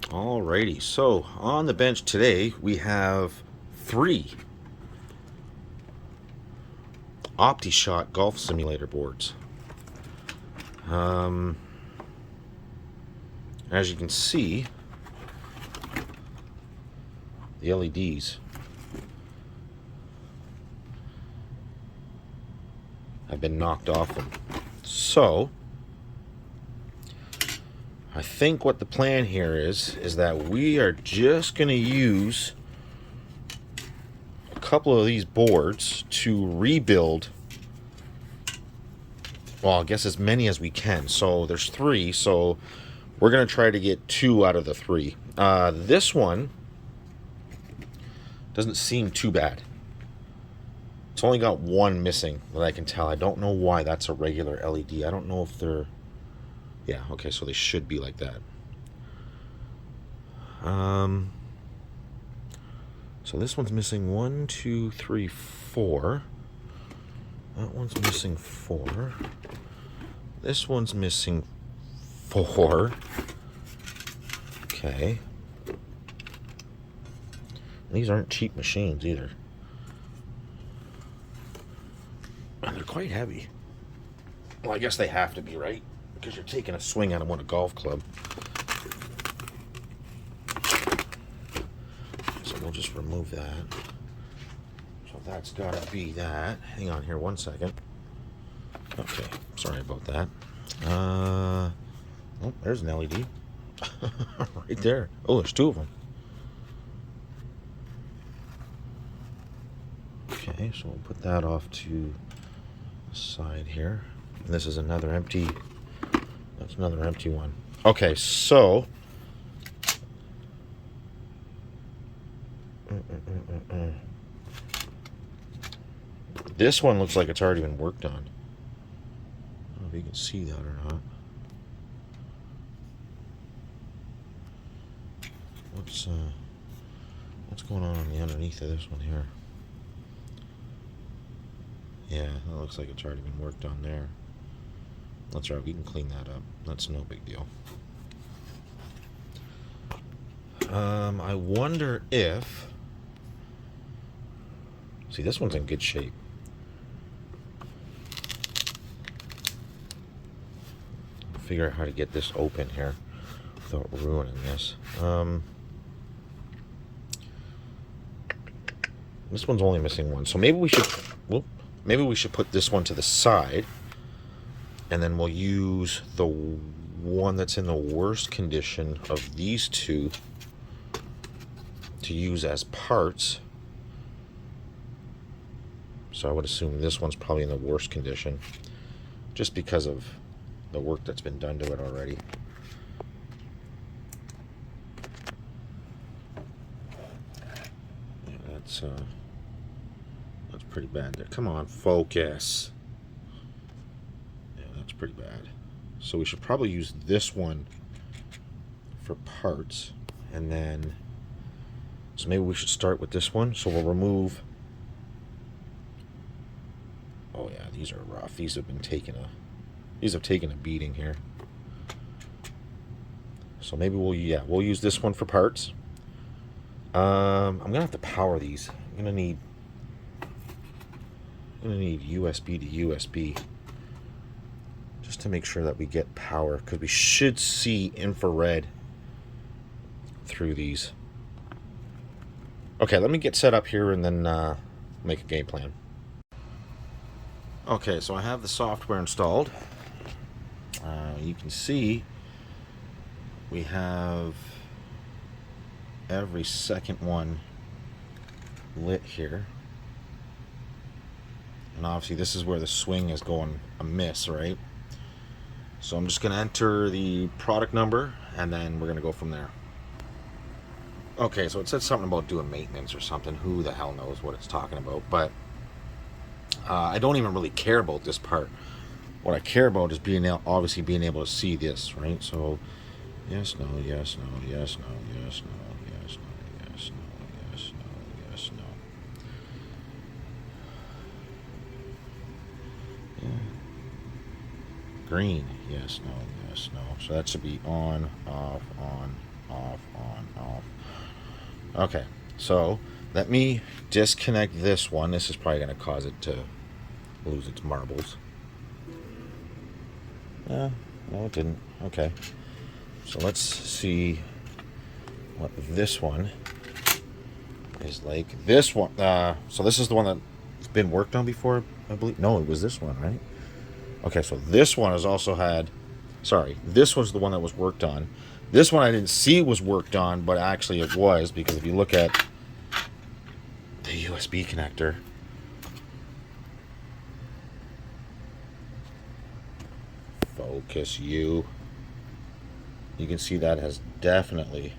Alrighty, so on the bench today we have 3 Optishot golf simulator boards. As you can see, the LEDs have been knocked off them. So I think what the plan here is that we are just going to use a couple of these boards to rebuild, well, I guess as many as we can. So there's 3, so we're going to try to get 2 out of the 3. This one doesn't seem too bad. It's only got 1 missing that I can tell. I don't know why that's a regular LED. I don't know if they're... Yeah, okay, so they should be like that. So this one's missing 1, 2, 3, 4. That one's missing 4. This one's missing 4. Okay. These aren't cheap machines either. And they're quite heavy. Well, I guess they have to be, right? Because you're taking a swing at them with a golf club. So we'll just remove that. So that's got to be that. Hang on here 1 second. Okay, sorry about that. Oh, there's an LED. Right there. Oh, there's 2 of them. Okay, so we'll put that off to the side here. And this is another empty... That's another empty one. Okay, so... This one looks like it's already been worked on. I don't know if you can see that or not. What's going on the underneath of this one here? Yeah, that looks like it's already been worked on there. That's right, we can clean that up. That's no big deal. I wonder if... See, this one's in good shape. Figure out how to get this open here without ruining this. This one's only missing 1, so maybe we should... Well, maybe we should put this one to the side, and then we'll use the one that's in the worst condition of these 2 to use as parts. So I would assume this one's probably in the worst condition, just because of the work that's been done to it already. Yeah, that's pretty bad there. Come on, focus. Yeah, that's pretty bad. So we should probably use this one for parts, and then so maybe we should start with this one. So we'll remove... Oh yeah, these are rough. These have taken a beating here. So maybe we'll use this one for parts. I'm gonna have to power these. I'm gonna need USB to USB just to make sure that we get power, because we should see infrared through these. Okay, let me get set up here and then make a game plan. Okay, so I have the software installed. You can see we have every second one lit here. And obviously this is where the swing is going amiss, right? So I'm just going to enter the product number, and then we're going to go from there. Okay, so it said something about doing maintenance or something. Who the hell knows what it's talking about, but I don't even really care about this part. What I care about is obviously being able to see this, right? So yes, no, yes, no, yes, no, yes, no, yes, no, yes, no, yes, no, yes, no. Yeah. Green, yes, no, yes, no. So that should be on, off, on, off, Okay, so let me disconnect this one. This is probably going to cause it to lose its marbles. No, it didn't. Okay, so let's see what this one is like. This one, so this is the one that's been worked on before, I believe. No, it was this one, right? Okay, so this one has also had, sorry, this was the one that was worked on. This one I didn't see was worked on, but actually it was, because if you look at the USB connector, focus you can see that has definitely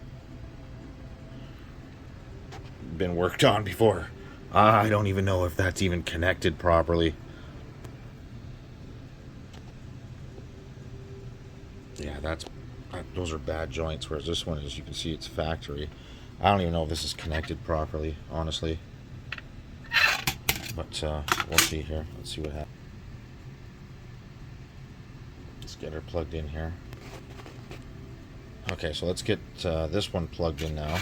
been worked on before. I don't even know if that's even connected properly. Yeah, those are bad joints, whereas this one is, you can see it's factory. I don't even know if this is connected properly, honestly. But we'll see here. Let's see what happens. Let's get her plugged in here. Okay, so let's get this one plugged in now.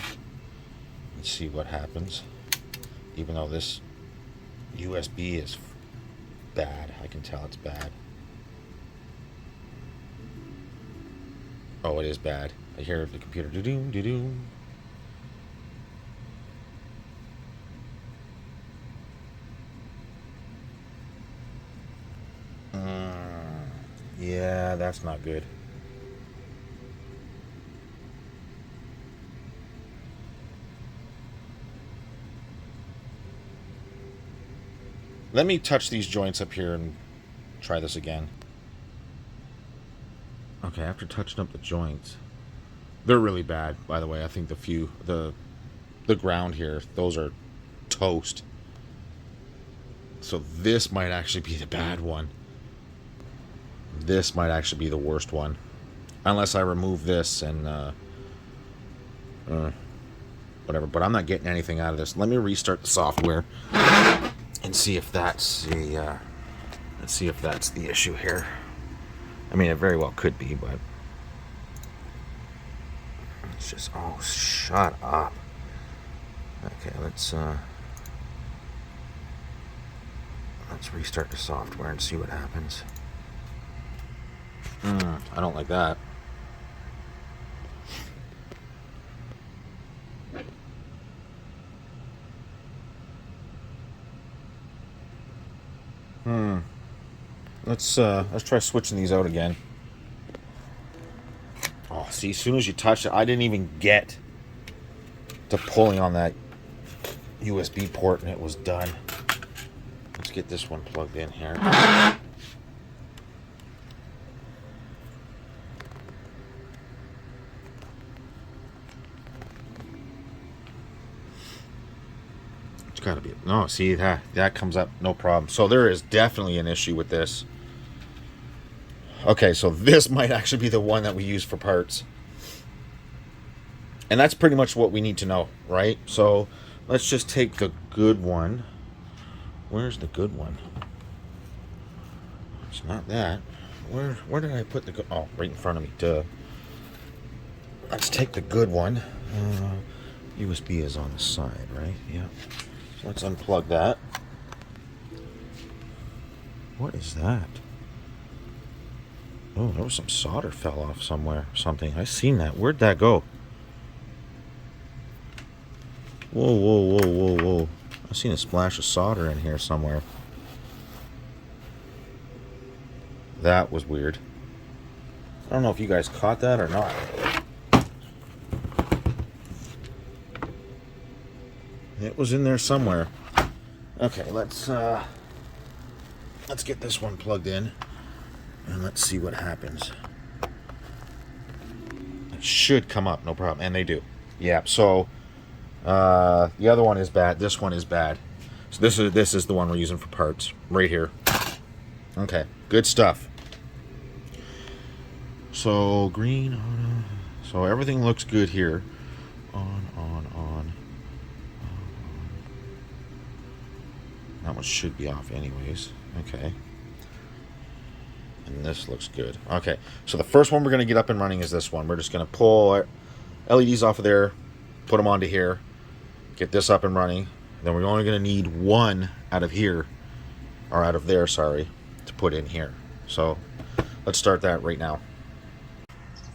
Let's see what happens. Even though this USB is bad, I can tell it's bad. Oh, it is bad. I hear the computer do-doom, do-doom. Yeah, that's not good. Let me touch these joints up here and try this again. Okay, after touching up the joints, they're really bad, by the way. I think the ground here, those are toast. So this might actually be the bad one. This might actually be the worst one. Unless I remove this and whatever. But I'm not getting anything out of this. Let me restart the software and see if that's the let's see if that's the issue here. I mean, it very well could be, but it's just, oh, shut up. Okay, let's restart the software and see what happens. I don't like that. Let's try switching these out again. Oh, see, as soon as you touch it, I didn't even get to pulling on that USB port and it was done. Let's get this one plugged in here. It's gotta be, no, see, that comes up, no problem. So there is definitely an issue with this. Okay, so this might actually be the one that we use for parts. And that's pretty much what we need to know, right? So let's just take the good one. Where's the good one? It's not that. Where did I put the good? Oh, right in front of me. Duh. Let's take the good one. USB is on the side, right? Yeah. So let's unplug that. What is that? Oh, there was some solder fell off somewhere. Something. I seen that. Where'd that go? Whoa, whoa, whoa, whoa, whoa. I seen a splash of solder in here somewhere. That was weird. I don't know if you guys caught that or not. It was in there somewhere. Okay, let's get this one plugged in. And let's see what happens. It should come up, no problem. And they do. Yeah, so the other one is bad. This one is bad. So this is the one we're using for parts. Right here. Okay, good stuff. So green on. So everything looks good here. On. That one should be off anyways. Okay. And this looks good. Okay, so the first one we're going to get up and running is this one. We're just going to pull LEDs off of there, put them onto here. get this up and running. Then we're only going to need one out of here, or out of there, sorry, to put in here. So let's start that right now.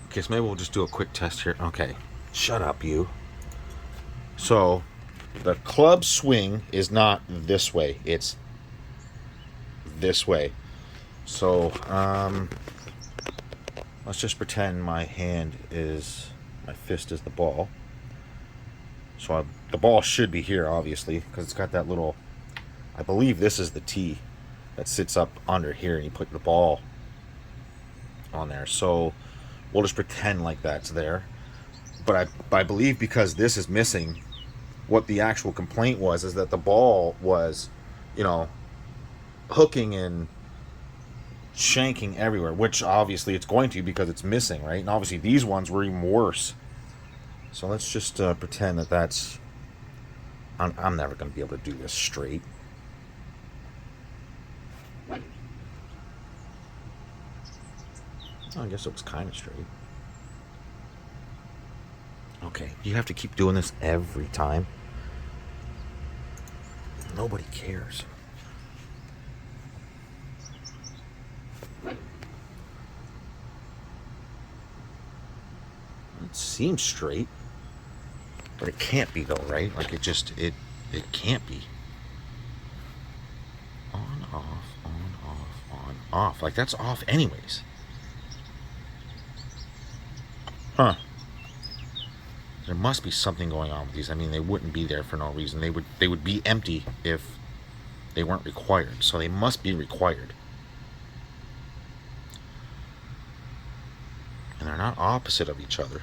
Okay, so maybe we'll just do a quick test here. Okay, shut up, you. So the club swing is not this way, it's this way. So let's just pretend my fist is the ball. So the ball should be here, obviously, because it's got that little, I believe this is the tee that sits up under here, and you put the ball on there. So we'll just pretend like that's there. But I believe because this is missing, what the actual complaint was is that the ball was, you know, hooking and shanking everywhere, which obviously it's going to because it's missing, right? And obviously these ones were even worse. So let's just pretend that that's... I'm never going to be able to do this straight. Oh, I guess it was kind of straight. Okay, you have to keep doing this every time. Nobody cares. It seems straight, but it can't be though, right? Like it can't be. On, off. Like that's off anyways. Huh. There must be something going on with these. I mean, they wouldn't be there for no reason. They would be empty if they weren't required. So they must be required. And they're not opposite of each other.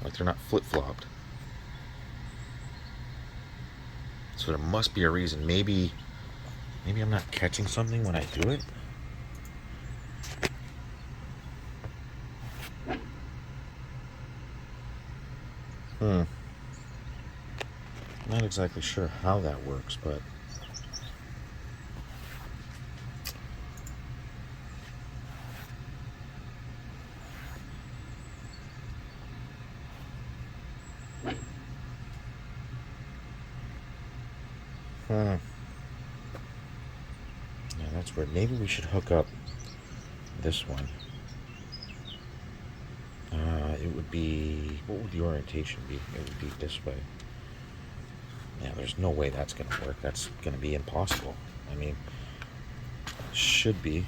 Like they're not flip-flopped. So there must be a reason. Maybe I'm not catching something when I do it. Not exactly sure how that works, but yeah, that's weird. Maybe we should hook up this one. It would be, what would the orientation be? It would be this way. Yeah, there's no way that's going to work. That's going to be impossible. I mean, it should be.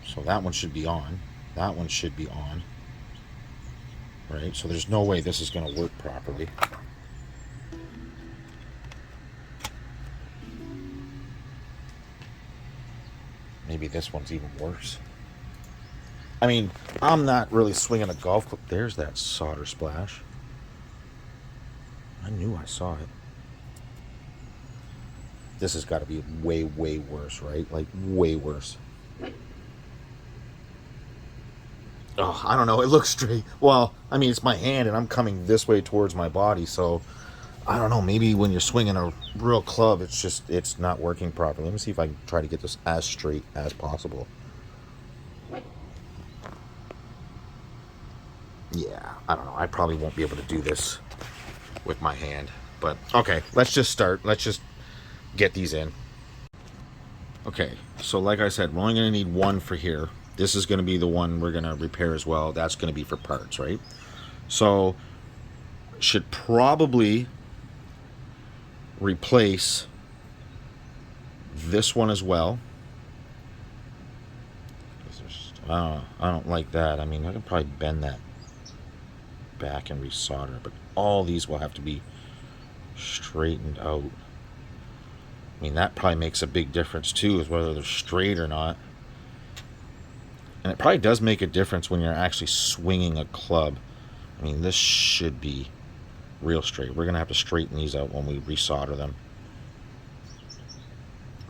So that one should be on. That one should be on. Right? So there's no way this is going to work properly. Maybe this one's even worse. I mean, I'm not really swinging a golf club. There's that solder splash. I knew I saw it. This has got to be way, way worse, right? Like, way worse. Oh, I don't know. It looks straight. Well, I mean, it's my hand, and I'm coming this way towards my body, so... I don't know, maybe when you're swinging a real club, it's not working properly. Let me see if I can try to get this as straight as possible. Yeah, I don't know. I probably won't be able to do this with my hand. But, okay, let's just start. Let's just get these in. Okay, so like I said, we're only going to need one for here. This is going to be the one we're going to repair as well. That's going to be for parts, right? So, should probably... replace this one as well. I don't like that. I mean, I can probably bend that back and resolder, but all these will have to be straightened out. I mean, that probably makes a big difference too, is whether they're straight or not. And it probably does make a difference when you're actually swinging a club. I mean, this should be real straight. We're gonna have to straighten these out when we resolder them.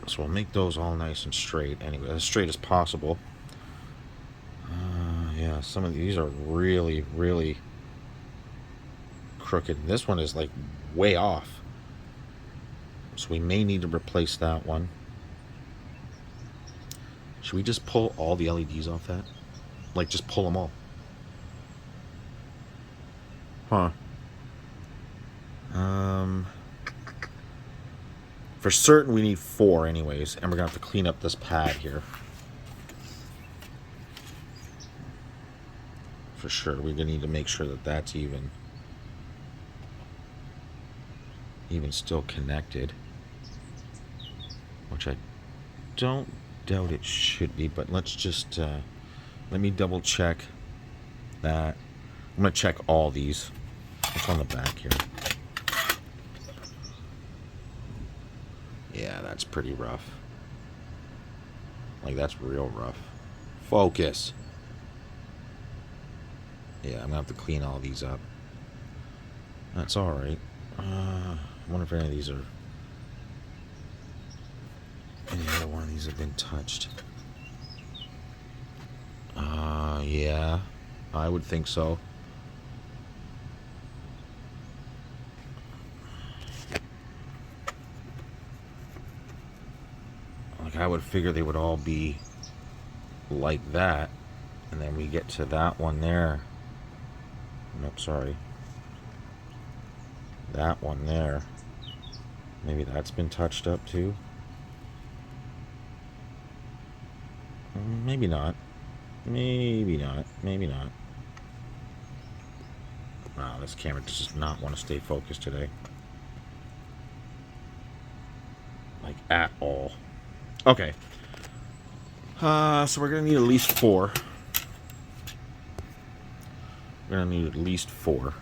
So we'll make those all nice and straight anyway, as straight as possible. Yeah, some of these are really, really crooked. This one is like way off. So we may need to replace that one. Should we just pull all the LEDs off that? Like, just pull them all. Huh. For certain, we need 4 anyways, and we're gonna have to clean up this pad here. For sure, we're gonna need to make sure that that's even still connected, which I don't doubt it should be, but let's just let me double check that. I'm gonna check all these. What's on the back here? Yeah, that's pretty rough. Like, that's real rough. Focus. Yeah, I'm gonna have to clean all these up. That's alright. I wonder if any of these are... any other one of these have been touched. Yeah. I would think so. Like, I would figure they would all be like that. And then we get to that one there. Nope, sorry. That one there. Maybe that's been touched up too. Maybe not. Maybe not. Maybe not. Wow, this camera does not want to stay focused today. Like, at all. Okay. So we're going to need at least 4. We're going to need at least 4. And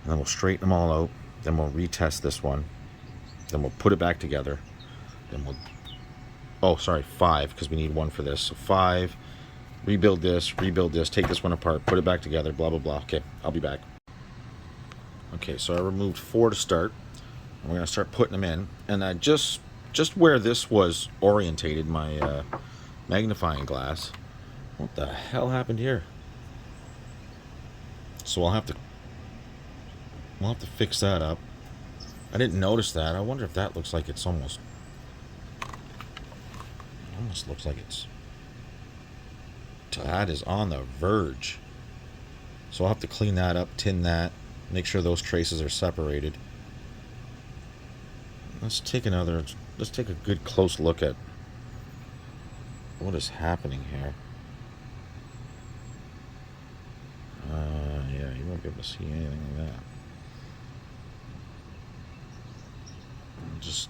then we'll straighten them all out. Then we'll retest this one. Then we'll put it back together. Then we'll... oh, sorry, 5, because we need 1 for this. So 5, rebuild this, take this one apart, put it back together, blah, blah, blah. Okay, I'll be back. Okay, so I removed 4 to start. And we're going to start putting them in. And I just where this was orientated, my magnifying glass. What the hell happened here? So we'll have to fix that up. I didn't notice that. I wonder if that looks like it's almost looks like it's... that is on the verge. So I'll have to clean that up, tin that, make sure those traces are separated. Let's take a good close look at what is happening here. Yeah, you won't be able to see anything like that. Just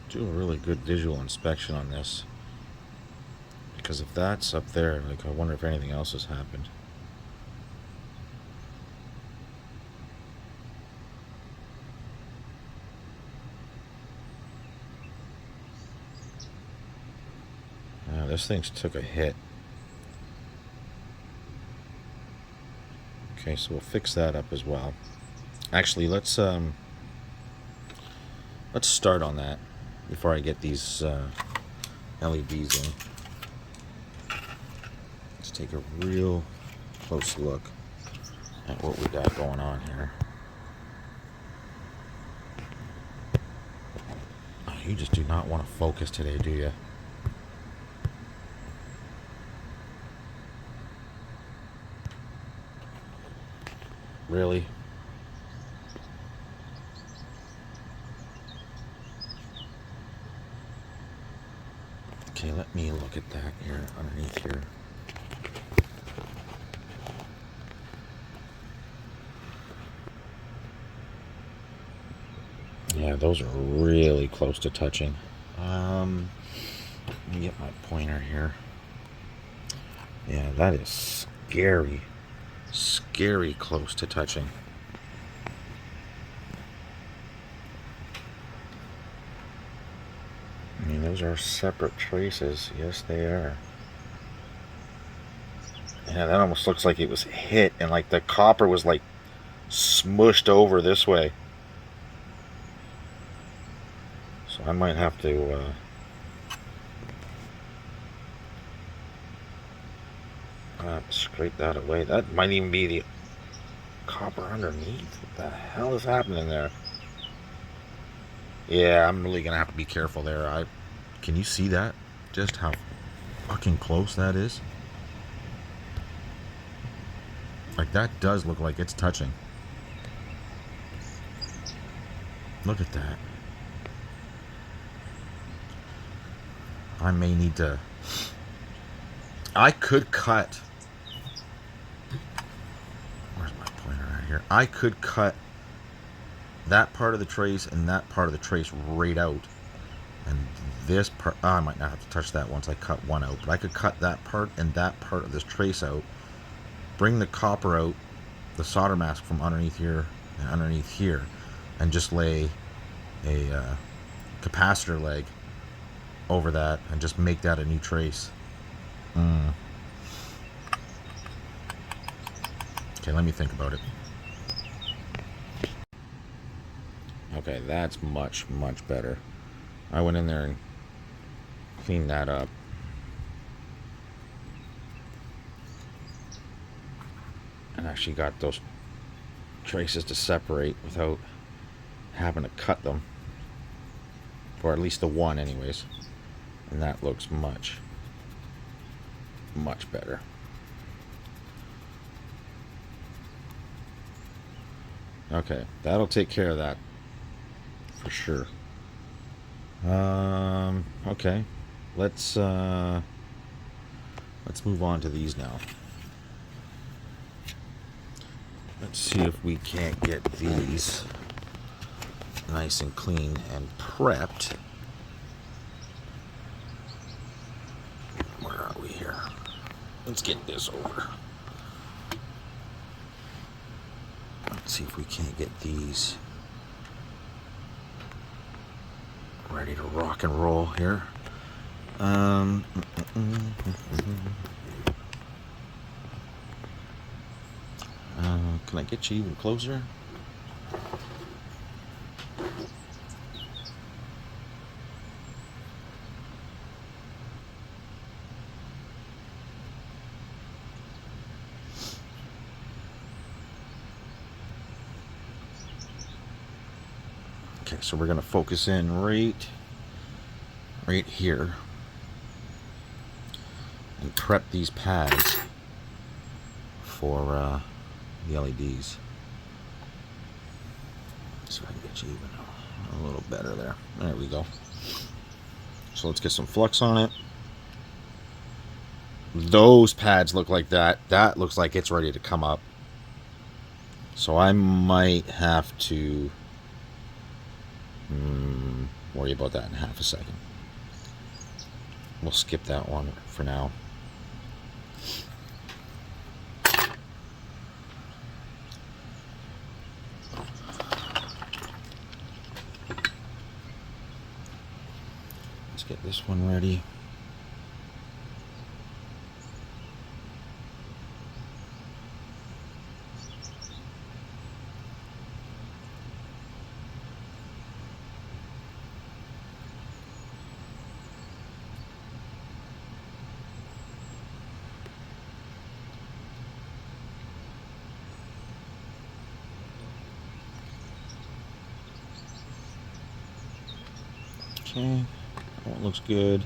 do a really good visual inspection on this, because if that's up there, like, I wonder if anything else has happened. This thing's took a hit. Okay, so we'll fix that up as well. Actually, let's start on that before I get these LEDs in. Let's take a real close look at what we got going on here. Oh, you just do not want to focus today, do you? Really? Okay, let me look at that here, underneath here. Yeah, those are really close to touching. Let me get my pointer here. Yeah, that is scary. Scary close to touching. I mean, those are separate traces. Yes, they are. Yeah, that almost looks like it was hit and like the copper was like smushed over this way. So I might have to scrape that away. That might even be the copper underneath. What the hell is happening there? Yeah, I'm really gonna have to be careful there. Can you see that? Just how fucking close that is? Like, that does look like it's touching. Look at that. I may need to... I could cut... Where's my pointer at here? I could cut that part of the trace and that part of the trace right out. And this part... I might not have to touch that once I cut one out. But I could cut that part and that part of this trace out. Bring the copper out, the solder mask from underneath here and underneath here. And just lay a capacitor leg over that and just make that a new trace. Okay, let me think about it. Okay, that's much better. I went in there and cleaned that up. And actually got those traces to separate without having to cut them. Or at least the one anyways. And that looks much better. Okay, that'll take care of that for sure. Okay, let's move on to these now. Let's see if we can't get these nice and clean and prepped. Where are we here? Let's get this over. Let's see if we can't get these ready to rock and roll here. Can I get you even closer? Okay, so we're going to focus in right here and prep these pads for the LEDs. So I can get you even a little better there. There we go. So let's get some flux on it. Those pads look like that. That looks like it's ready to come up. So I might have to worry about that in half a second. We'll skip that one for now. Let's get this one ready. Okay, that one looks good.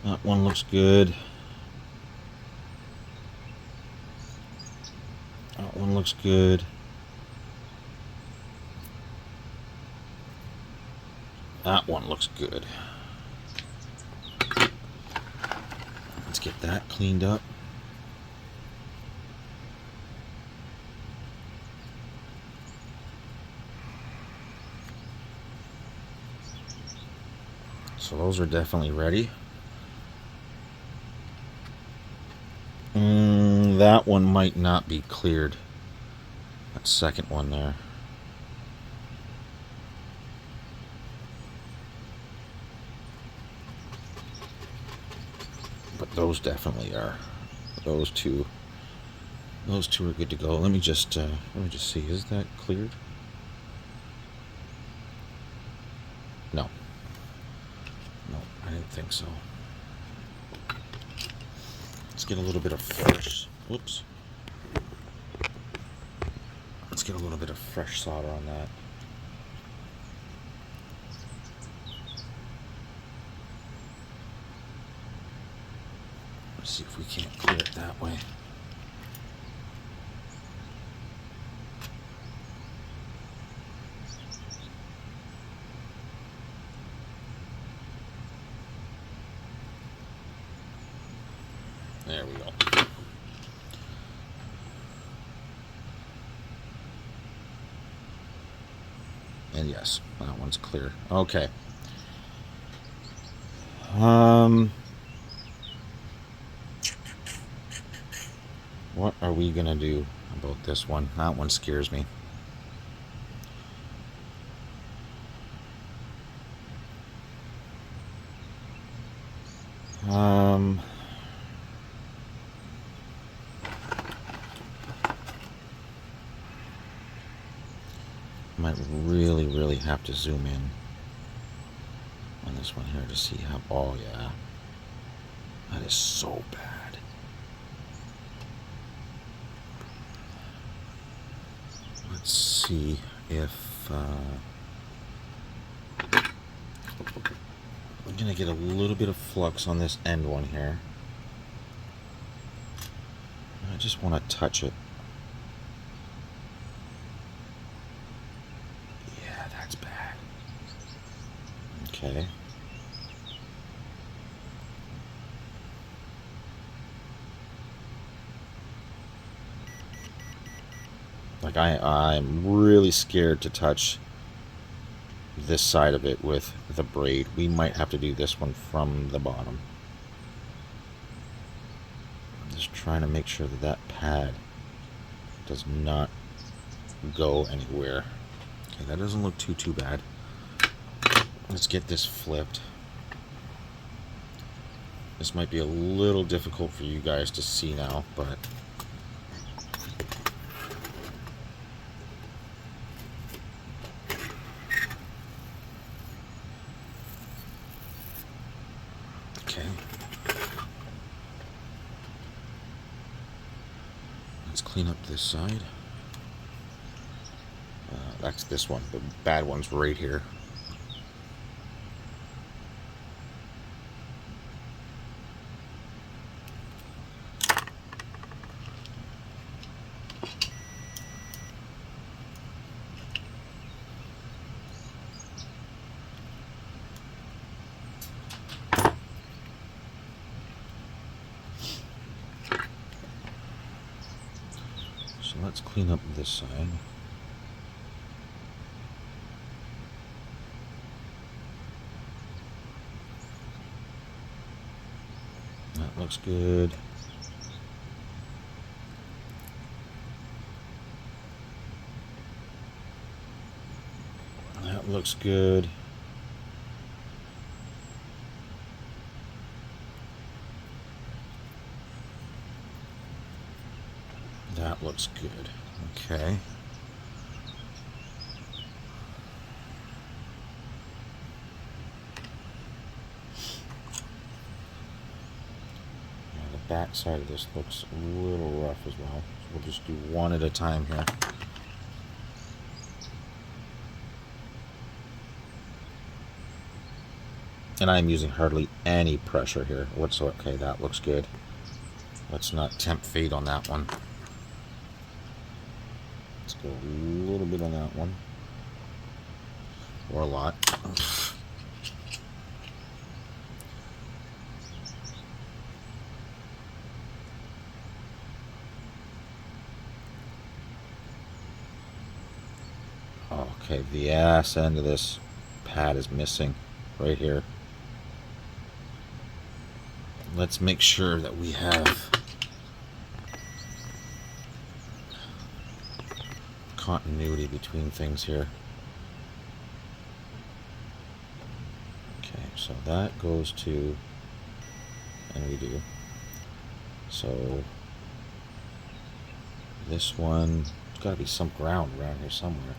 That one looks good. That one looks good. That one looks good. Let's get that cleaned up. So those are definitely ready. That one might not be cleared. That second one there. But those definitely are. Those two are good to go. Let me just see. Is that cleared? No. No, I didn't think so. Let's get a little bit of fresh. Whoops. Let's get a little bit of fresh solder on that. See if we can't clear it that way. There we go. And yes, that one's clear. Okay. What are we gonna do about this one? That one scares me. Might really have to zoom in on this one here to see how. Oh yeah, that is so bad. Let's see if I'm gonna get a little bit of flux on this end one here. I just want to touch it. Yeah, that's bad. Okay. Like I'm really scared to touch this side of it with the braid. We might have to do this one from the bottom. I'm just trying to make sure that that pad does not go anywhere. Okay, that doesn't look too bad. Let's get this flipped. This might be a little difficult for you guys to see now, but okay. Let's clean up this side. That's this one. The bad one's right here. So let's clean up this side. That looks good. That looks good. That looks good. Okay. The back side of this looks a little rough as well. So we'll just do one at a time here. And I'm using hardly any pressure here whatsoever. Okay, that looks good. Let's not tempt fate on that one. Let's go a little bit on that one. Or a lot. Okay, the ass end of this pad is missing right here. Let's make sure that we have continuity between things here. Okay, so that goes to, and we do. So this one, there's got to be some ground around here somewhere.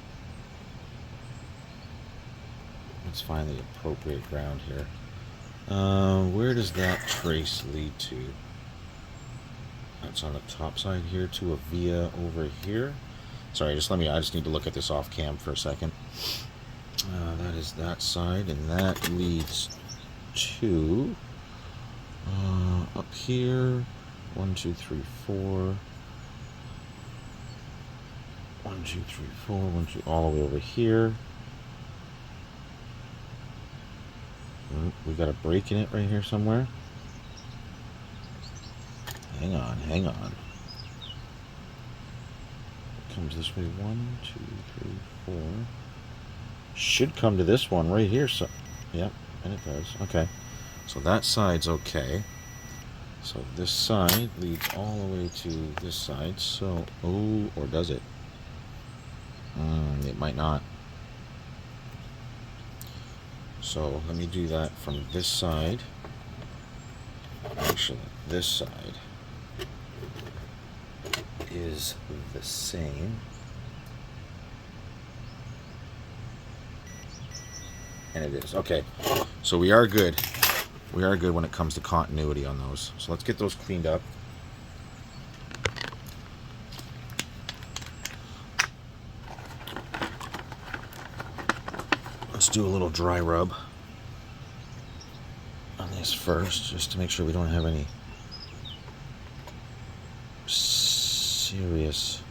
Let's find the appropriate ground here. Where does that trace lead to? That's on the top side here to a via over here. Sorry, I just need to look at this off cam for a second. That is that side, and that leads to Up here, 1, 2, 3, 4. 1, 2, 3, 4, 1, 2, all the way over here. We got a break in it right here somewhere. Hang on, hang on. It comes this way. 1, 2, 3, 4. Should come to this one right here. So, yep, and it does. Okay. So that side's okay. So this side leads all the way to this side. So, oh, or does it? It might not. So let me do that from this side. Actually, this side is the same. And it is. Okay. So we are good. We are good when it comes to continuity on those. So let's get those cleaned up. Let's do a little dry rub on this first, just to make sure we don't have any serious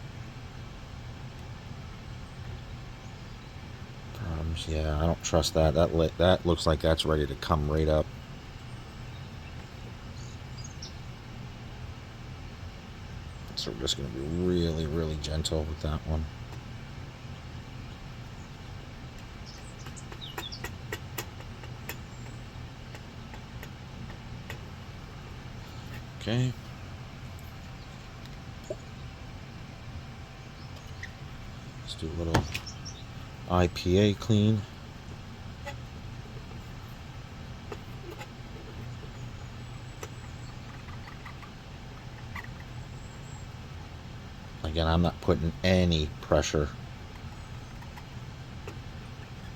problems. Yeah, I don't trust that. That looks like that's ready to come right up. So we're just going to be really, really gentle with that one. Okay. Let's do a little IPA clean. Again, I'm not putting any pressure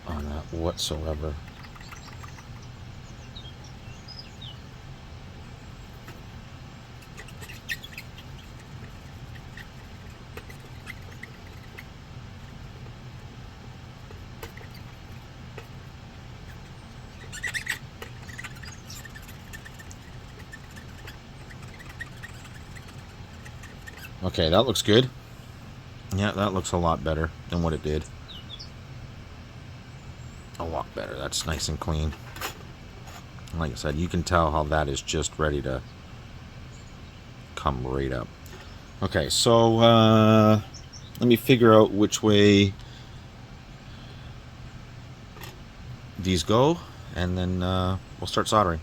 on that whatsoever. Okay, that looks good. Yeah, that looks a lot better than what it did. A lot better. That's nice and clean. Like I said, you can tell how that is just ready to come right up. Okay, so let me figure out which way these go, and then we'll start soldering.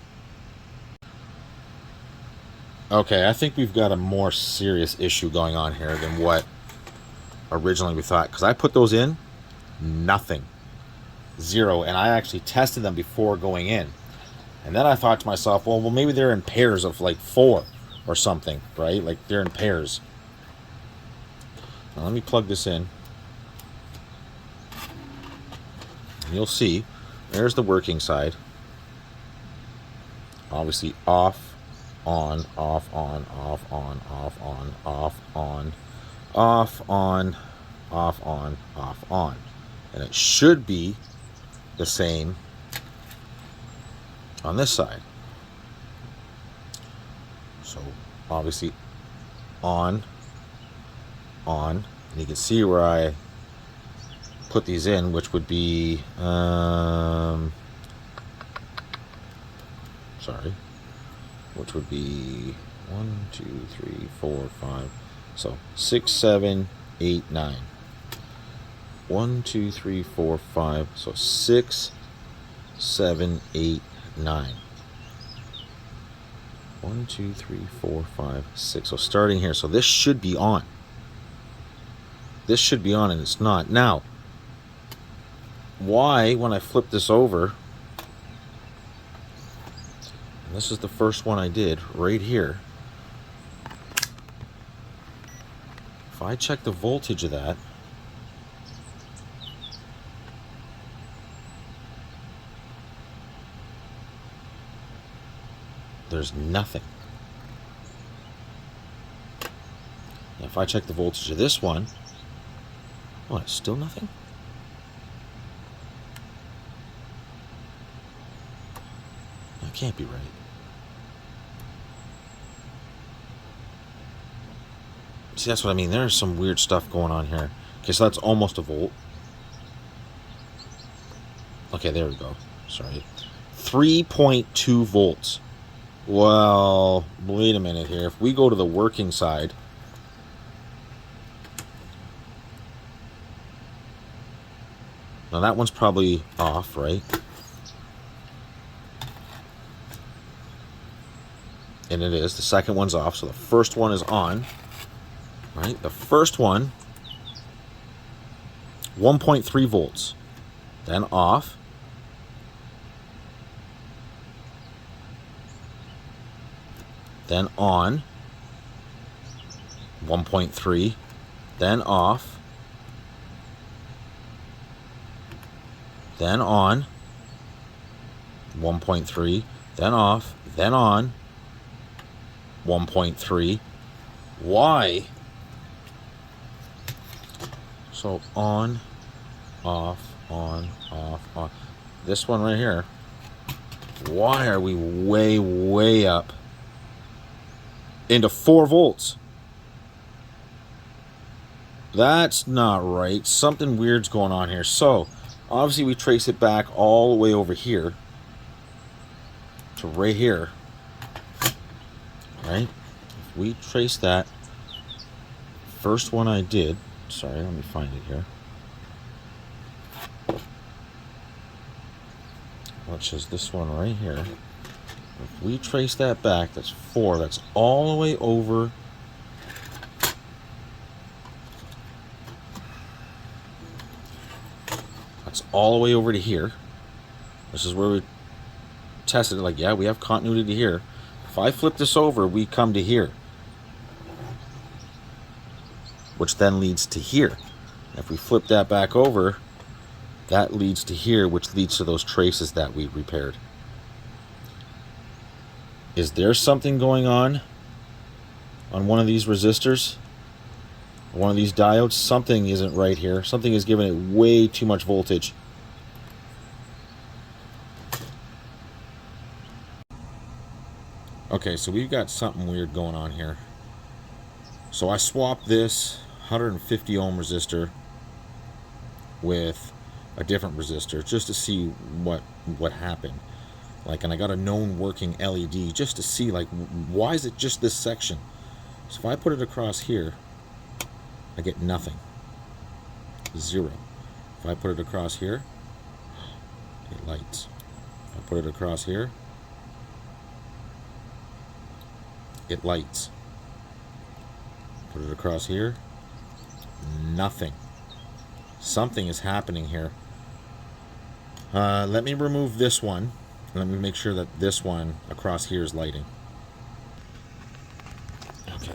Okay, I think we've got a more serious issue going on here than what originally we thought. Because I put those in, nothing. 0. And I actually tested them before going in. And then I thought to myself, well, maybe they're in pairs of like 4 or something, right? Like they're in pairs. Now let me plug this in. And you'll see, there's the working side. Obviously off, on, off, on, off, on, off, on, off, on, off, on, off, on, off, on. And it should be the same on this side. So obviously on, and you can see where I put these in, which would be which would be 1, 2, 3, 4, 5. So 6, 7, 8, 9. 1, 2, 3, 4, 5. So 6, 7, 8, 9. 1, 2, 3, 4, 5, 6. So starting here. So this should be on. This should be on, and it's not. Now, why, when I flip this over, and this is the first one I did right here. If I check the voltage of that, there's nothing. Now if I check the voltage of this one, what, still nothing? That can't be right. See, that's what I mean. There's some weird stuff going on here. Okay, so that's almost a volt. Okay, there we go. Sorry. 3.2 volts. Well, wait a minute here. If we go to the working side, now that one's probably off, right? And it is. The second one's off, so the first one is on. Right? The first one, 1.3 volts. Then off. Then on. 1.3. Then off. Then on. 1.3. Then off. Then on. 1.3. Why? So on, off, on, off, on. This one right here. Why are we way, way up into 4 volts? That's not right. Something weird's going on here. So obviously we trace it back all the way over here to right here. Right? If we trace that, first one I did, sorry, let me find it here. Which is this one right here. If we trace that back, that's 4. That's all the way over. That's all the way over to here. This is where we tested it. Like, yeah, we have continuity to here. If I flip this over, we come to here, which then leads to here. If we flip that back over, that leads to here, which leads to those traces that we repaired. Is there something going on one of these resistors? One of these diodes? Something isn't right here. Something is giving it way too much voltage. Okay, so we've got something weird going on here. So I swapped this 150 ohm resistor with a different resistor just to see what happened. Like, and I got a known working LED just to see, like, why is it just this section? So if I put it across here, I get nothing. 0. If I put it across here, it lights. If I put it across here, it lights. Put it across here, nothing. Something is happening here. Let me remove this one. Let me make sure that this one across here is lighting. Okay,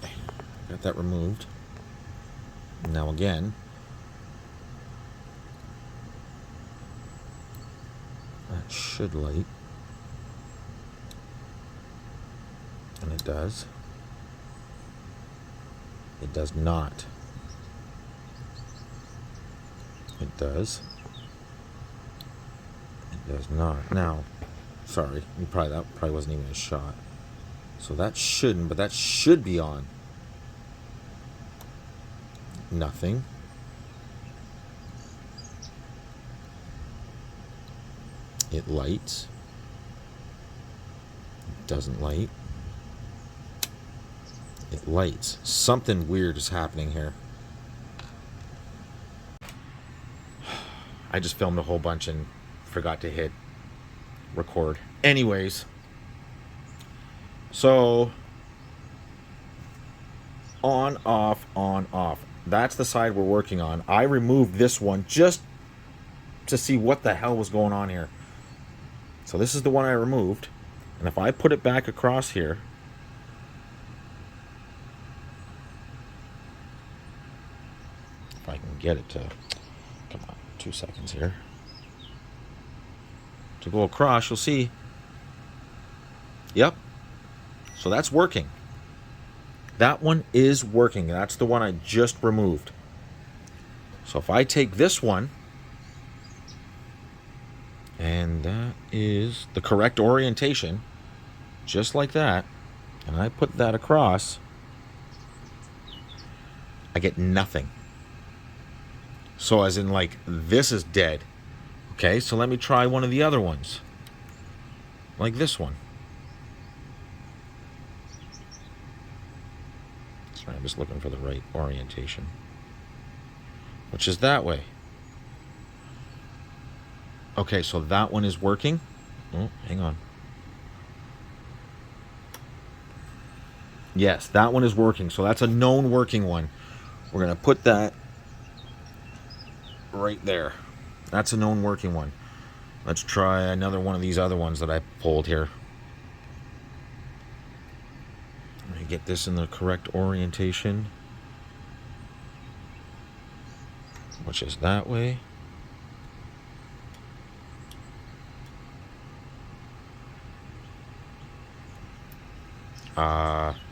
got that removed. Now again, that should light. And it does. It does not. It does. It does not. Now, sorry, that probably wasn't even a shot. So that shouldn't, but that should be on. Nothing. It lights. It doesn't light. It lights. Something weird is happening here. I just filmed a whole bunch and forgot to hit record. Anyways, so on, off, on, off. That's the side we're working on. I removed this one just to see what the hell was going on here. So this is the one I removed. And if I put it back across here, if I can get it to, come on, 2 seconds here. To go across, you'll see. Yep. So that's working. That one is working. That's the one I just removed. So if I take this one, and that is the correct orientation, just like that, and I put that across, I get nothing. So as in, like, this is dead. Okay, so let me try one of the other ones. Like this one. Sorry, I'm just looking for the right orientation. Which is that way. Okay, so that one is working. Oh, hang on. Yes, that one is working. So that's a known working one. We're going to put that right there. That's a known working one. Let's try another one of these other ones that I pulled here. Let me get this in the correct orientation, which is that way.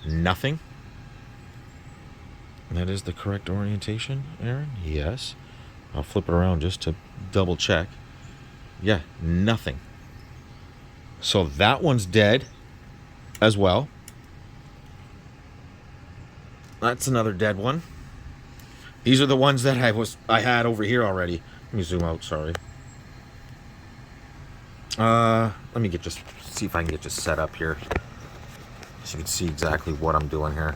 Nothing. That is the correct orientation, Aaron? Yes. I'll flip it around just to double check. Yeah, nothing. So that one's dead as well. That's another dead one. These are the ones that I had over here already. Let me zoom out, sorry. Let me see if I can get just set up here, so you can see exactly what I'm doing here.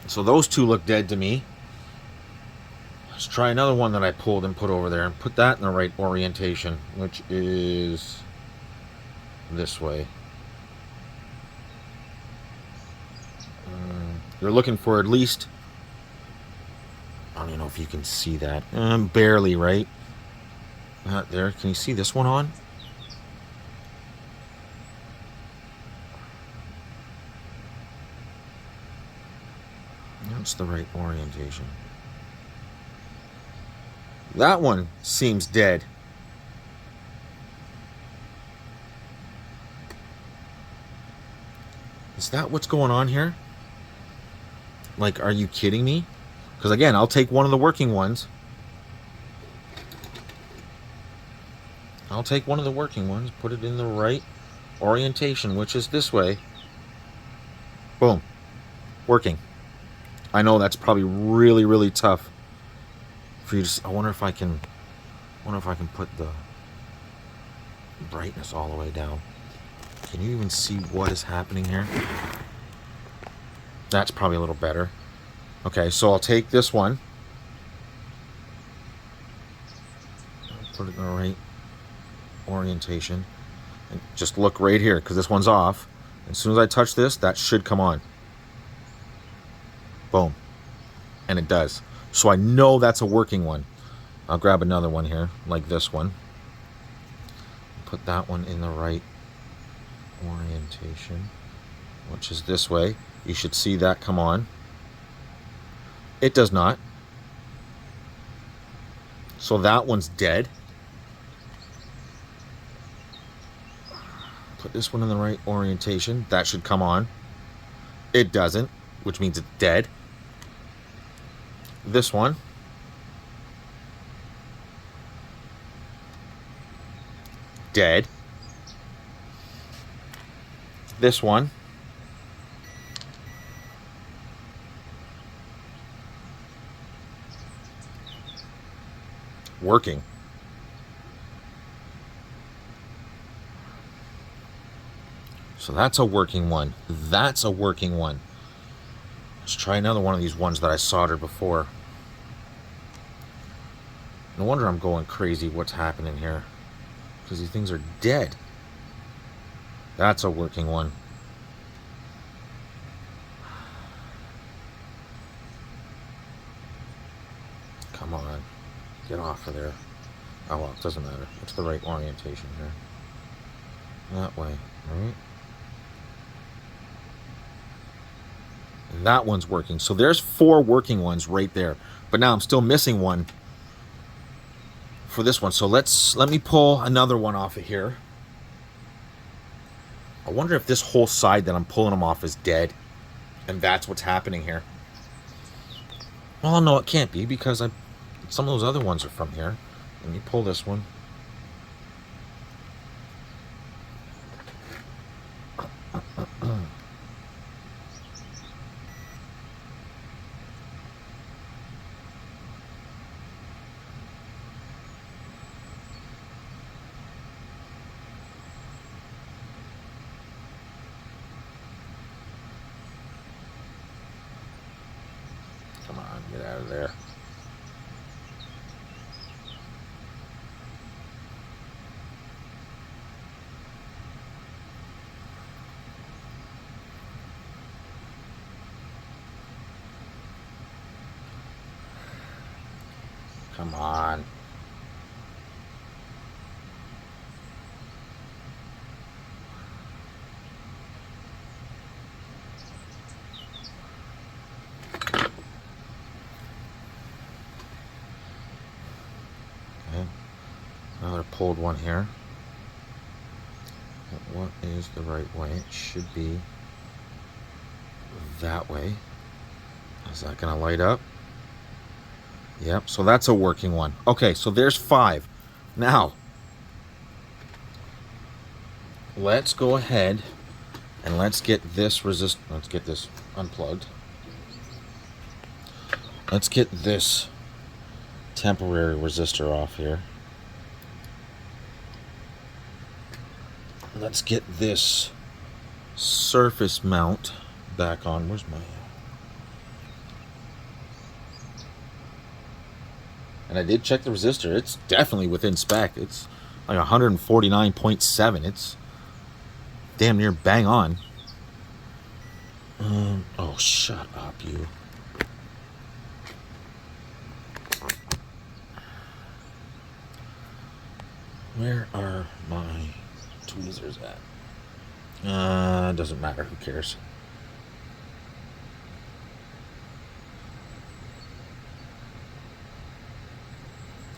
So those two look dead to me. Let's try another one that I pulled and put over there and put that in the right orientation, which is this way. You're looking for at least, I don't even know if you can see that. Barely, right? There. Can you see this one on? That's the right orientation. That one seems dead. Is that what's going on here? Like, are you kidding me? Because again, I'll take one of the working ones. I'll take one of the working ones, put it in the right orientation, which is this way. Boom. Working. I know that's probably really, really tough for you to. I wonder if I can put the brightness all the way down. Can you even see what is happening here? That's probably a little better. Okay, so I'll take this one. Put it in the right orientation. And just look right here, because this one's off. As soon as I touch this, that should come on. Boom. And it does. So I know that's a working one. I'll grab another one here, like this one. Put that one in the right orientation, which is this way. You should see that come on. It does not. So that one's dead. Put this one in the right orientation. That should come on. It doesn't, which means it's dead. This one. Dead. This one. Working. So that's a working one. That's a working one. Let's try another one of these ones that I soldered before. No wonder I'm going crazy. What's happening here? Because these things are dead. That's a working one. Come on. Get off of there. Oh well, it doesn't matter. It's the right orientation here. That way, right? And that one's working. So there's 4 working ones right there. But now I'm still missing one for this one. So let me pull another one off of here. I wonder if this whole side that I'm pulling them off is dead. And that's what's happening here. Well, no, it can't be, because some of those other ones are from here. Let me pull this one. Get out of there. Come on. Okay. Now I pulled one here. But what is the right way? It should be that way. Is that going to light up? Yep, so that's a working one. Okay, so there's 5. Now, let's go ahead and let's get this let's get this unplugged. Let's get this temporary resistor off here. Let's get this surface mount back on. Where's my... And I did check the resistor. It's definitely within spec. It's like 149.7. It's damn near bang on. Oh, shut up, you. Where are my tweezers at? Doesn't matter. Who cares?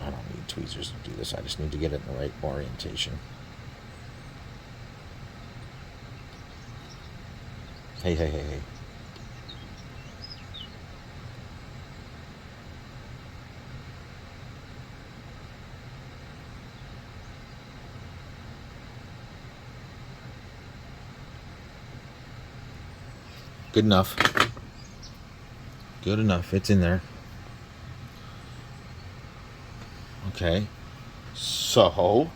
I don't need tweezers to do this. I just need to get it in the right orientation. Hey, hey, hey, hey. Good enough. Good enough. It's in there. Okay. So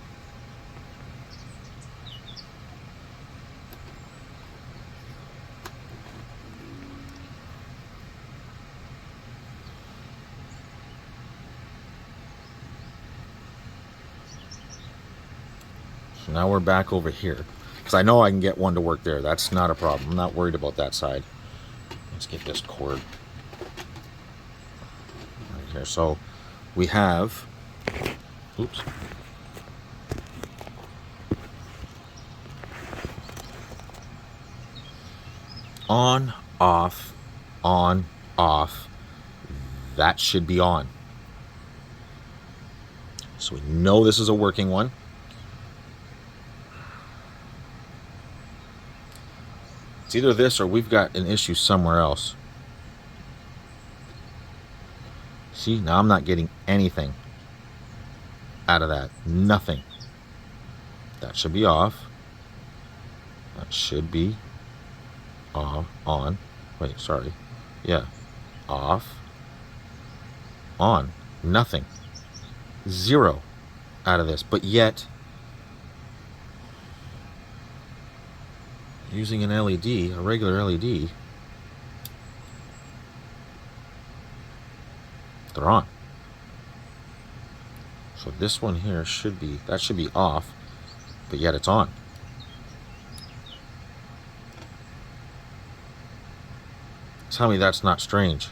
now we're back over here. Because I know I can get one to work there. That's not a problem. I'm not worried about that side. Let's get this cord right here. So we have... Oops. On, off, on, off. That should be on. So we know this is a working one. It's either this or we've got an issue somewhere else. See, now I'm not getting anything out of that. Nothing. That should be off. That should be off, on. Wait, sorry. Yeah. Off. On. Nothing. 0 out of this. But yet, using an LED, a regular LED, they're on. So this one here should be, that should be off, but yet it's on. Tell me that's not strange.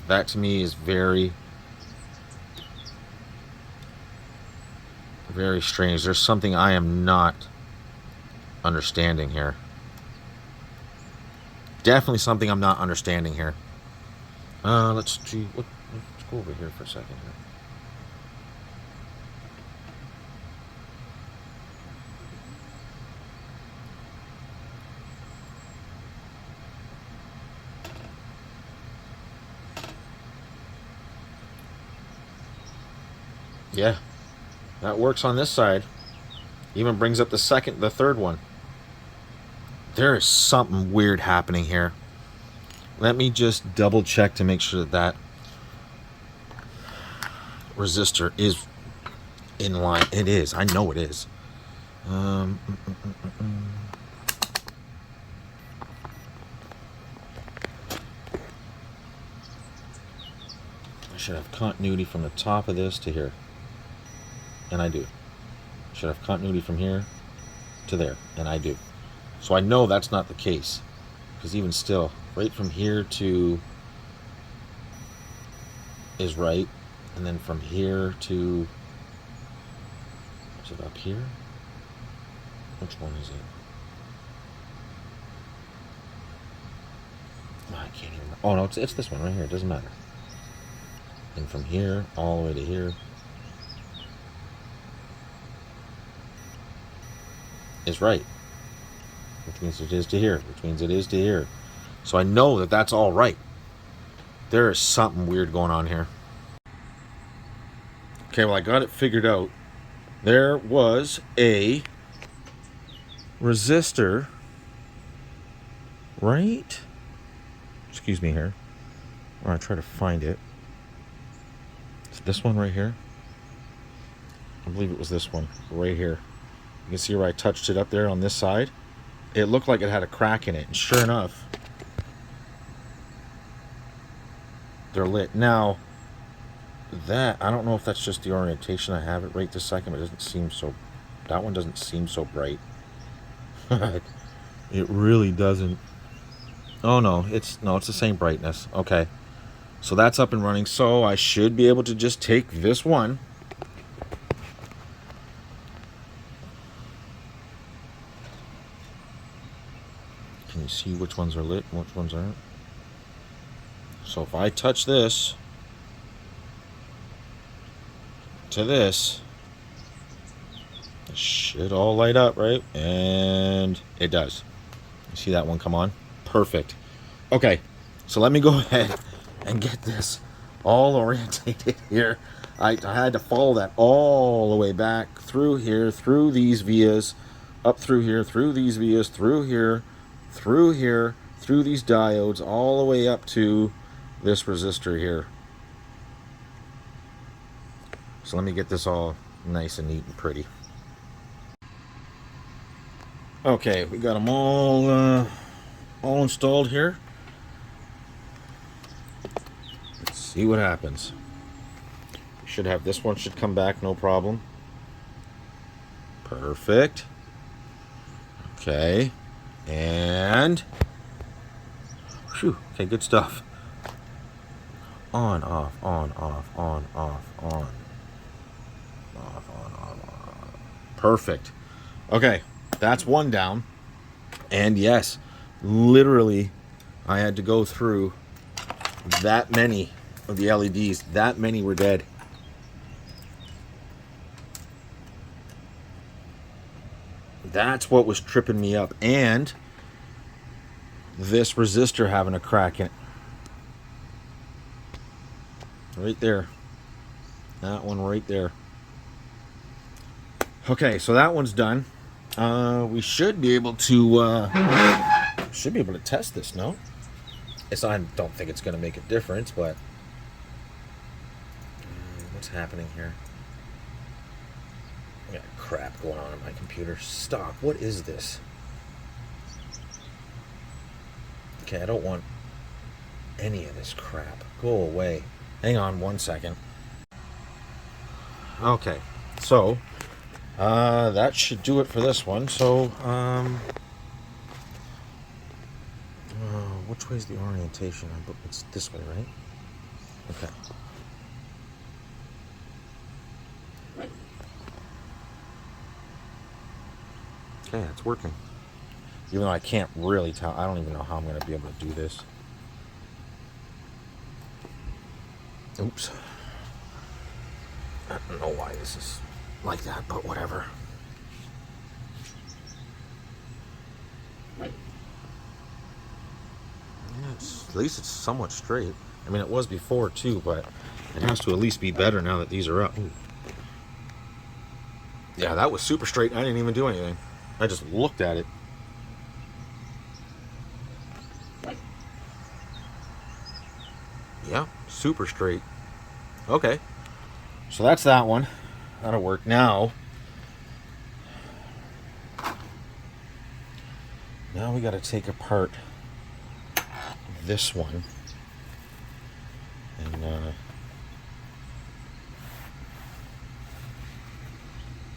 That to me is very, very strange. There's something I am not understanding here. Definitely something I'm not understanding here. Let's go over here for a second here. Yeah, that works on this side. Even brings up the third one. There is something weird happening here. Let me just double check to make sure that that resistor is in line. It is. I know it is. I should have continuity from the top of this to here. And I do. Should have continuity from here to there. And I do. So I know that's not the case. Because even still, right from here to is right. And then from here to, is it up here? Which one is it? Oh, I can't even. Oh no, it's this one right here. It doesn't matter. And from here all the way to here is right, which means it is to here, which means it is to here. So I know that that's all right. There is something weird going on here. Okay, well, I got it figured out. There was a resistor, right? Excuse me here. Or I try to find it. It's this one right here. I believe it was this one right here. You can see where I touched it up there on this side. It looked like it had a crack in it, and sure enough, they're lit. Now, that, I don't know if that's just the orientation I have it right this second, but it doesn't seem so, that one doesn't seem so bright. It really doesn't. Oh no, it's the same brightness. Okay. So that's up and running. So I should be able to just take this one. Can you see which ones are lit and which ones aren't? So if I touch this to this, it should all light up, right? And it does. You see that one come on? Perfect. Okay, so let me go ahead and get this all orientated here. I had to follow that all the way back through here, through these vias, up through here, through these vias, through here, through here, through these diodes, all the way up to this resistor here. So let me get this all nice and neat and pretty. Okay, we got them all installed here. Let's see what happens. We should have this one should come back no problem. Perfect. Okay, and whew, okay, good stuff. On, off, on, off, on, off, on. Off, on. Perfect. Okay, that's one down. And yes, literally, I had to go through that many of the LEDs. That many were dead. That's what was tripping me up. And this resistor having a crack in it. Right there. That one right there. Okay, so that one's done. We should be able to test this, no? I don't think it's going to make a difference, but what's happening here? I got crap going on my computer. Stop. What is this? Okay, I don't want any of this crap. Go away. Hang on one second. Okay, so that should do it for this one. So which way is the orientation? It's this way, right? Okay. Okay, it's working. Even though I can't really tell, I don't even know how I'm going to be able to do this. Oops. I don't know why this is like that, but whatever. Yeah, at least it's somewhat straight. I mean, it was before too, but it has to at least be better now that these are up. Ooh. Yeah, that was super straight. I didn't even do anything. I just looked at it. super straight. Okay. So that's that one. That'll work. Now we got to take apart this one and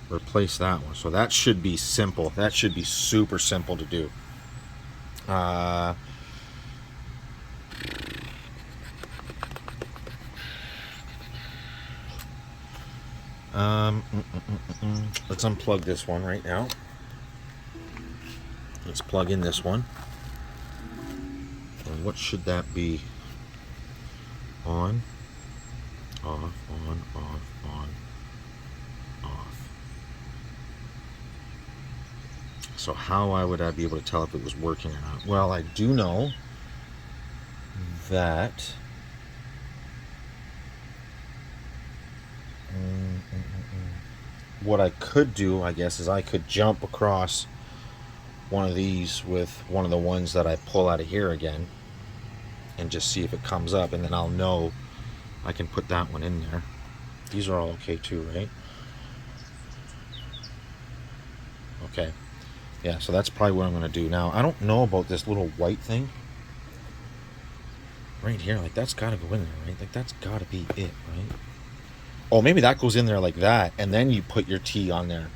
replace that one. So that should be simple. That should be super simple to do. Let's unplug this one right now. Let's plug in this one. And what should that be? On, off, on, off, on, off. So how would I be able to tell if it was working or not? Well, I do know that what I could do, I guess, is I could jump across one of these with one of the ones that I pull out of here again and just see if it comes up, and then I'll know I can put that one in there. These are all okay too, right? Okay. Yeah, so that's probably what I'm going to do. Now, I don't know about this little white thing right here. Like, that's got to go in there, right? Like, that's got to be it, right? Oh, maybe that goes in there like that, and then you put your T on there.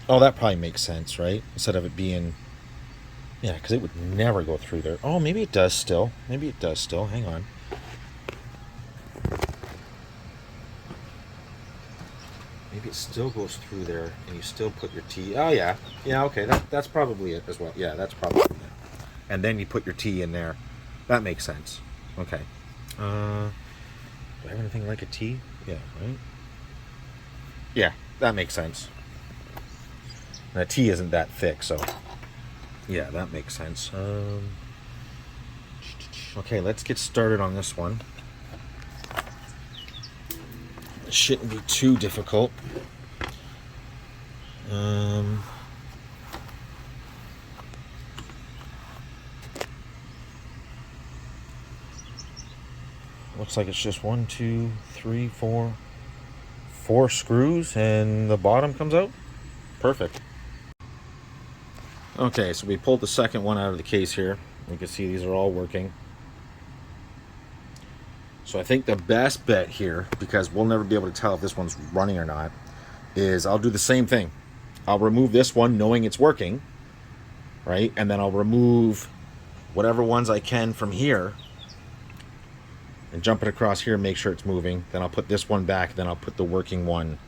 Oh, that probably makes sense, right? Instead of it being... Yeah, because it would never go through there. Oh, maybe it does still. Maybe it does still. Hang on. Maybe it still goes through there, and you still put your T. Oh, yeah. Yeah, okay. That's probably it as well. Yeah, that's probably it. And then you put your T in there. That makes sense. Okay. Do I have anything like a T? Yeah, right? Yeah, that makes sense. And a T isn't that thick, so... Yeah, that makes sense. Okay, let's get started on this one. It shouldn't be too difficult. Looks like it's just 1, 2, 3, 4 screws, and the bottom comes out. Perfect. Okay, so we pulled the second one out of the case here. You can see these are all working. So I think the best bet here, because we'll never be able to tell if this one's running or not, is I'll do the same thing. I'll remove this one knowing it's working, right? And then I'll remove whatever ones I can from here and jump it across here and make sure it's moving. Then I'll put this one back, then I'll put the working one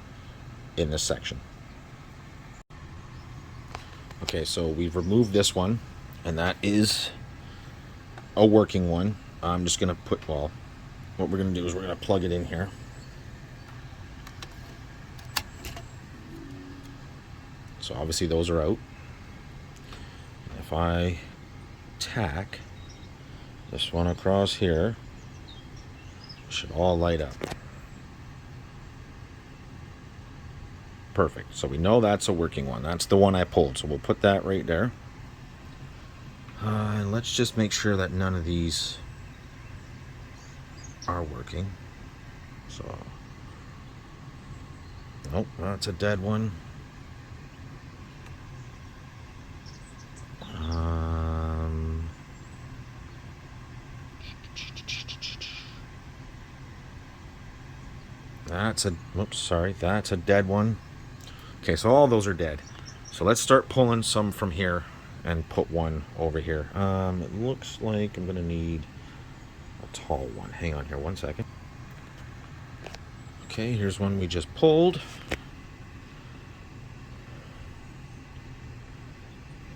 in this section. Okay, so we've removed this one, and that is a working one. I'm just going to put, well, what we're going to do is we're going to plug it in here. So obviously those are out. If I tack this one across here, it should all light up. Perfect. So we know that's a working one. That's the one I pulled. So we'll put that right there. And let's just make sure that none of these are working. So, nope, that's a dead one. That's a, whoops, sorry, that's a dead one. Okay, so all those are dead. So let's start pulling some from here and put one over here. It looks like I'm gonna need a tall one. Hang on here 1 second. Okay, here's one we just pulled.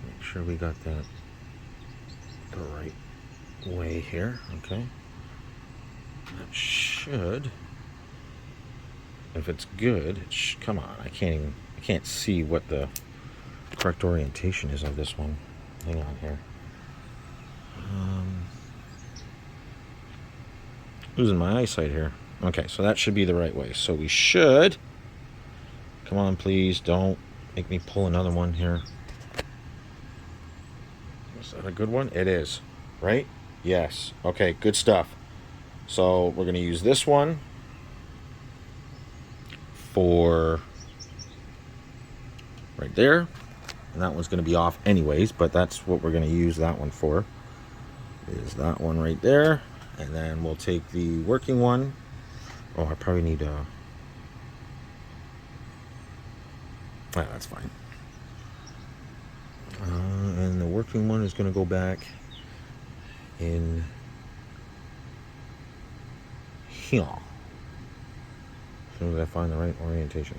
Make sure we got that the right way here. Okay. That should, if it's good, come on, I can't see what the correct orientation is of this one. Hang on here. Losing my eyesight here. Okay, so that should be the right way. So we should, come on please, don't make me pull another one here. Is that a good one? It is, right? Yes. Okay, good stuff. So we're going to use this one for right there. And that one's going to be off anyways, but that's what we're going to use that one for. Is that one right there. And then we'll take the working one. Oh, I probably need a... that's fine. And the working one is going to go back in here. As soon as I find the right orientation.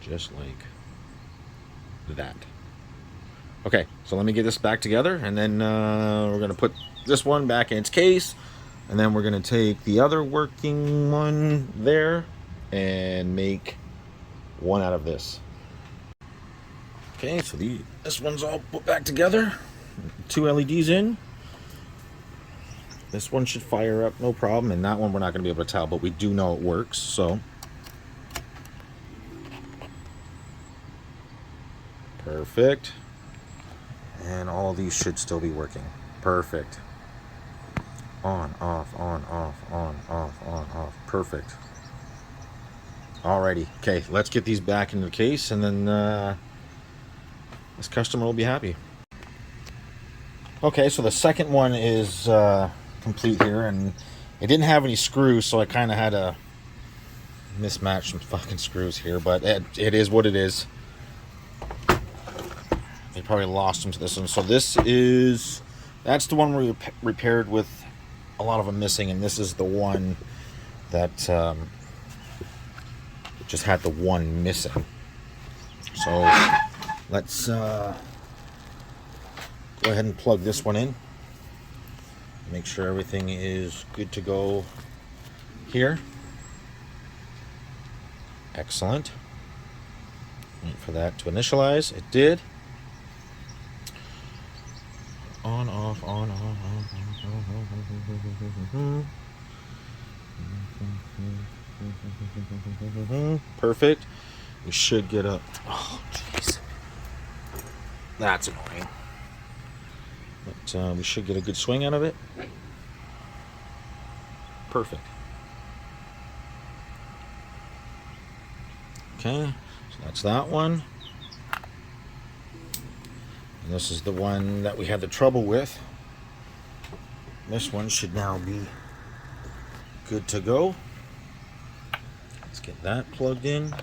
Just like that. Okay, so let me get this back together, and then we're going to put this one back in its case, and then we're going to take the other working one there and make one out of this. Okay, so this one's all put back together. 2 LEDs in. This one should fire up no problem, and that one we're not going to be able to tell, but we do know it works, so. Perfect. And all these should still be working. Perfect. On, off, on, off, on, off, on, off. Perfect. Alrighty. Okay, let's get these back into the case, and then this customer will be happy. Okay, so the second one is complete here, and it didn't have any screws, so I kind of had to mismatch some fucking screws here, but it is what it is. They probably lost them to this one. So that's the one we repaired with a lot of them missing, and this is the one that just had the one missing. So let's go ahead and plug this one in. Make sure everything is good to go here. Excellent. Wait for that to initialize. It did. On, off, on, off, on. Perfect. We should get a... Oh, jeez. That's annoying. But we should get a good swing out of it. Perfect. Okay, so that's that one. And this is the one that we had the trouble with. This one should now be good to go. Let's get that plugged in.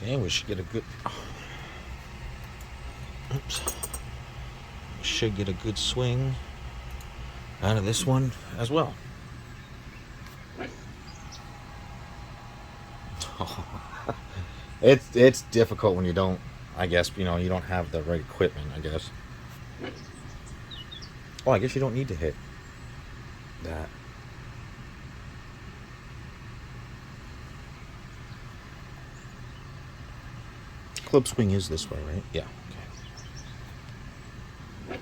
Okay, we should get a good... Oops. We should get a good swing out of this one as well. It's difficult when you don't, I guess, you don't have the right equipment, I guess. Oh, I guess you don't need to hit that. Club swing is this way, right? Yeah. Okay.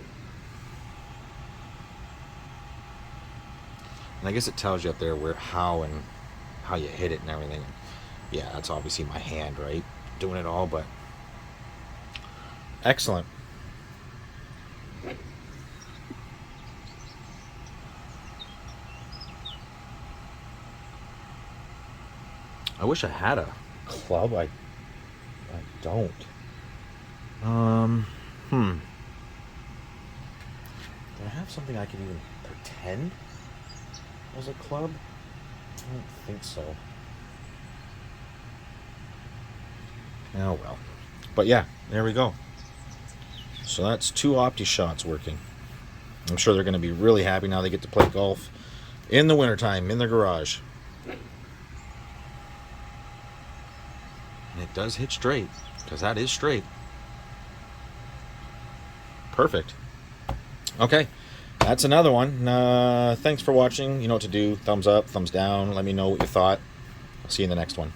And I guess it tells you up there how you hit it and everything. Yeah, that's obviously my hand, right? Doing it all, but excellent. I wish I had a club. I don't. Do I have something I can even pretend as a club? I don't think so. Oh well. But yeah, there we go. So that's 2 Optishots working. I'm sure they're going to be really happy now they get to play golf in the wintertime in their garage. And it does hit straight, because that is straight. Perfect. Okay, that's another one. Thanks for watching. You know what to do. Thumbs up, thumbs down. Let me know what you thought. I'll see you in the next one.